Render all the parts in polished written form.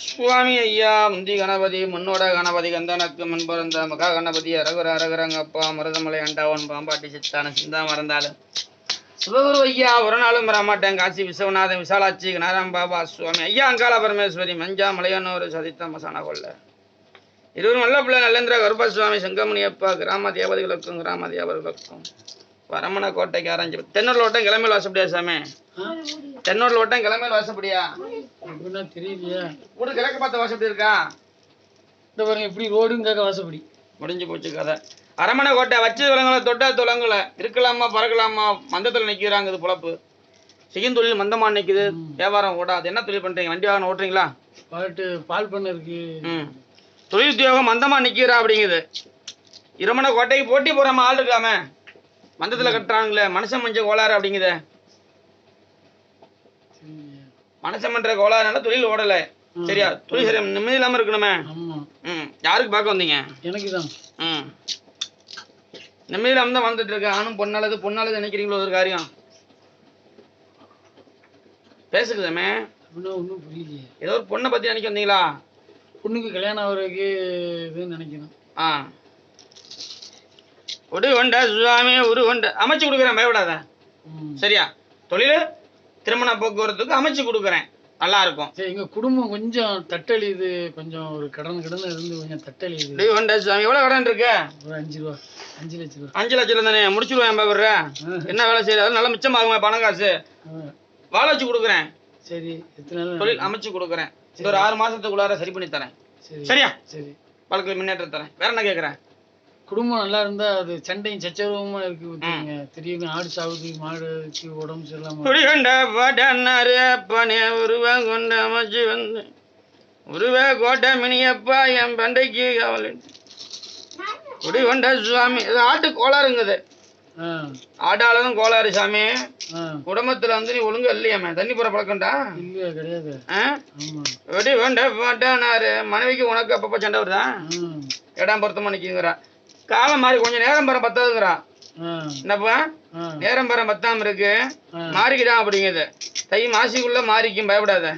சுவாமி ஐயா முந்தி கணபதி முன்னோட கணபதி கந்தனக்கு முன்பிறந்த மகா கணபதி அரகுர அரகுரங்கப்பா மருதமலை அண்டாவன் பாம்பாட்டி சித்தான சிந்தா மறந்தாலும் சிவகுரு ஐயா ஒரு நாளும் வரமாட்டேன் காசி விஸ்வநாதன் விசாலாட்சி கனராம் பாபா சுவாமி ஐயா அங்காள பரமேஸ்வரி மஞ்சா மலையனூர் சதித்த மசான கொள்ள இருவரும் நல்ல பிள்ளை நல்லேந்திர கருப்பசுவாமி செங்கமணியப்பா கிராம தேவதைகளுக்கும் கிராம தேவர்களுக்கும் வரமண கோட்டைக்கு ஆரஞ்சு தென்னூர்ல ஓட்டம் கிளமையில் வாசப்படியா சாமி தென்னூர்ல ஓட்டம் கிளமையில் வாசப்படியா தெரியலையா வீடு கிழக்க பார்த்த வாசப்படி இருக்கா இந்த பாருங்க இப்படி ரோடும் கேட்க வாசப்படி முடிஞ்சு போச்சு கதை அரமணை கோட்டை வச்சு விலங்குல தொட்டா தொலங்குல இருக்கலாமா பறக்கலாமா மந்தத்தில் நிற்கிறாங்க இது பொழப்பு செய்யும் தொழில் மந்தமா நிற்குது வியாபாரம் ஓடாது என்ன தொழில் பண்றீங்க வண்டி வாகனம் ஓட்டுறீங்களா பால் பண்ண இருக்கு தொழில் உத்தியோகம் மந்தமா நிற்கிறா அப்படிங்குது இருமணை கோட்டைக்கு போட்டி போறாம ஆள் இருக்காம மந்தத்துல கட்டுறாங்களே மனுஷன் மஞ்சள் கோளாறு அப்படிங்குது மனுஷன் பண்ற கோளாறுனால தொழில் ஓடல சரியா தொழில் சரியா நிம்மதி இல்லாம இருக்கணுமே யாருக்கு பார்க்க வந்தீங்க எனக்கு தான் நிம்மதி இல்லாம தான் வந்துட்டு இருக்கேன் ஆனும் பொண்ணாலது நினைக்கிறீங்களோ ஒரு காரியம் பேசுக்குதாமே ஒன்றும் புரியலையே ஏதோ ஒரு பொண்ணை பத்தி நினைக்க வந்தீங்களா பொண்ணுக்கு கல்யாணம் ஆகுறதுக்கு இதுன்னு நினைக்கணும் ஒரு கொண்ட சுவாமி ஒரு கொண்ட அமைச்சு கொடுக்குறேன் பயப்படாத சரியா தொழில் திருமண போக்குவரத்துக்கு அமைச்சு கொடுக்குறேன் நல்லா இருக்கும் சரி எங்க குடும்பம் கொஞ்சம் தட்டழியுது கொஞ்சம் ஒரு கடன் இருந்து கொஞ்சம் தட்டழியுது கொண்ட சுவாமி எவ்வளவு கடன் இருக்கு ஒரு 5 ரூபா 5 லட்சம் ரூபா 5 லட்சம் தானே முடிச்சுடுவேன் பாக்குற என்ன வேலை செய்யறது நல்லா மிச்சமாகுமே பணம் காசு வாழ வச்சு கொடுக்குறேன் சரி எத்தனை தொழில் அமைச்சு கொடுக்குறேன் ஒரு 6 மாசத்துக்குள்ளார சரி பண்ணி தரேன் சரியா சரி வாழ்க்கையில் முன்னேற்றம் தரேன் வேற என்ன கேட்குறேன் குடும்பம் நல்லா இருந்தா அது சண்டையும் சச்சரவுமா இருக்கு திடீர்னு ஆடு சாவுக்கு மாடுக்கு உடம்பு சரியில்லாம உருவம் கொண்டு அமைச்சு வந்து உருவ கோட்டை மினியப்பா என் பண்டைக்கு காவல் குடி கொண்ட சுவாமி இது ஆட்டு கோளாறுங்குது ஆடாலதான் கோளாறு சாமி குடும்பத்துல வந்து நீ ஒழுங்கா இல்லையாமே தண்ணி போற பழக்கம்டா இல்லையா கிடையாது வெடி கொண்ட பாட்டானாரு மனைவிக்கு உனக்கு அப்பப்ப சண்டை வருதா இடம் பொருத்தமா நிக்குங்கிறா காலம் மாறி கொஞ்சம் நேரம் பெற பத்தாதுங்கிறா என்னப்பா நேரம் பெற பத்தாம இருக்கு மாறிக்கிட்டான் அப்படிங்குது தை மாசிக்குள்ள மாறிக்கும் பயப்படாத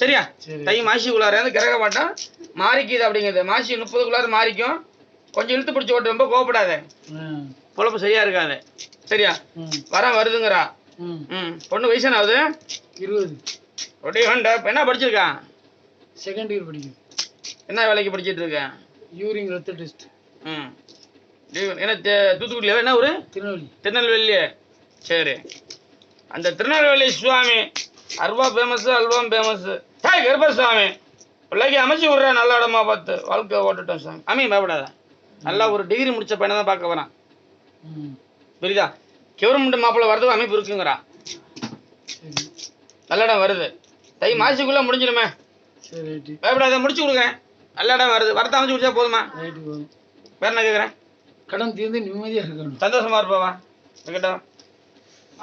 சரியா தை மாசிக்குள்ளார கிரக மாட்டான் மாறிக்குது அப்படிங்குது மாசி 30க்குள்ளார மாறிக்கும் கொஞ்சம் இழுத்து பிடிச்சி ஓட்டு ரொம்ப கோவப்படாத பொழப்பு சரியா இருக்காது சரியா வருதுங்கிறா பொண்ணு வயசு ஆகுது 20 என்ன படிச்சிருக்கா செகண்ட் இயர் படிக்குது என்ன வேலைக்கு படிச்சிட்டு இருக்க யூரின் ரத்த டெஸ்ட் என்ன தூத்துக்குடியில என்ன ஒரு திருநெல்வேலியே சரி அந்த திருநெல்வேலி சுவாமி அல்வா ஃபேமஸ் அல்வம் ஃபேமஸ் கருப்பசாமி பிள்ளைக்கு அமைச்சு விட்ற நல்ல இடமா பார்த்து வாழ்க்கை ஓட்டுட்டோம் சாமி அமீன் பயப்படாத நல்லா ஒரு டிகிரி முடிச்ச பையனை தான் பார்க்க வரான் புரியுதா கவர்மெண்ட் மாப்பிள்ள வரதுக்கு அமைப்பு இருக்குங்கிறா நல்ல இடம் வருது தை மாசிக்குள்ள முடிஞ்சிடுமே பயப்படாத முடிச்சு கொடுக்குறேன் நல்ல இடம் வருது வரத்தை அமைச்சு கொடுத்தா போதுமா வேற என்ன கேட்குறேன் கடன் தீர்ந்து நிம்மதியா இருக்கணும் சந்தோஷமா இருப்பாவா இருக்கட்டும்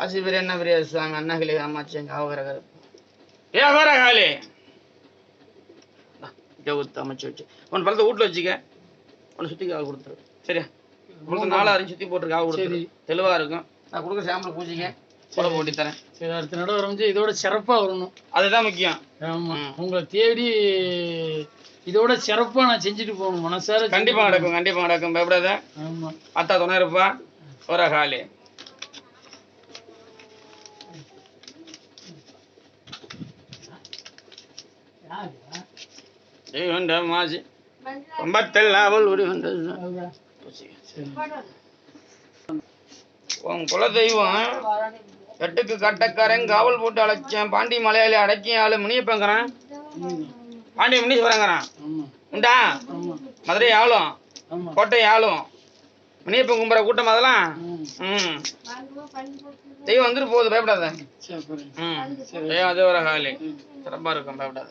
ஆசி பெரிய என்ன பெரிய சுவாமி அண்ணாகிலே அம்மாச்சி எங்க ஆவகிற வேற காலி அமைச்சு வச்சு உன் பழத்தை வீட்டுல வச்சுக்க உன்னை சுத்தி காவு கொடுத்துரு சரியா உங்களுக்கு 4 அரையும் சுத்தி போட்டு காவு கொடுத்துரு தெளிவா இருக்கும் நான் கொடுக்குற சாம்பிள் பூச்சிக்க கொலை போட்டி தரேன் சரி அடுத்த நடை வரைஞ்சு இதோட சிறப்பா வரணும் அதுதான் முக்கியம் ஆமா உங்களை தேடி இதோட சிறப்பா நான் செஞ்சுட்டு போகணும் மனசார கண்டிப்பா நடக்கும் பயப்படாத ஆமா அத்தா துணை இருப்பா ஒரு காலி மாசி ரொம்பத்தெல்லாம் உன் குல தெய்வம் எட்டுக்கு கட்டக்காரன் காவல் போட்டு அழைச்சேன் பாண்டி மலையாளி அடக்கிய ஆளு முனியப்பங்கிறான் பாண்டிய முனீஸ்வரங்கிறான் உண்டா மதுரை ஆளும் கோட்டை ஆளும் முனியப்பன் கும்புற கூட்டம் அதெல்லாம் தெய்வம் வந்துட்டு போகுது பயப்படாத அது ஒரு காலி சிறப்பா இருக்கும் பயப்படாத